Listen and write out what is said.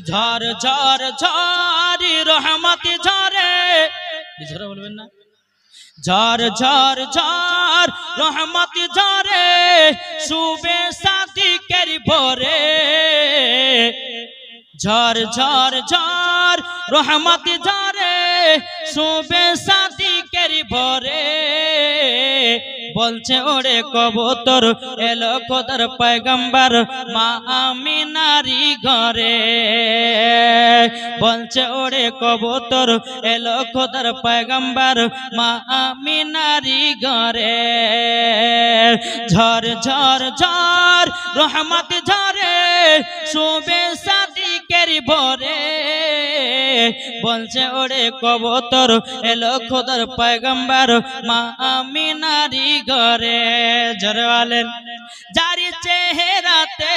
ঝড় ঝড় ঝড় রহমত ঝরে, ঝরে বলবেন না, ঝড় ঝড় ঝড় রহমত ঝরে শুবে সাদিকের ভোরে, ঝড় ঝড় ঝড় রহমত ঝরে শুবে সাদিকের ভোরে। বলছে ওরে কবুতর এলো খোদার পয়গম্বর মা আমিনারি ঘরে, বলছে ওরে কবুতর এলো খোদার পয়গম্বর মা আমিনারি ঘরে। ঝড় ঝড় ঝড় রহমত ঝরে শুবে সাদিকের ভোরে, বলছে ওরে কবুতর এলো খোদার পয়গম্বর মা আমিনারি ঘরে। জোরে বলেন, যার চেহারাতে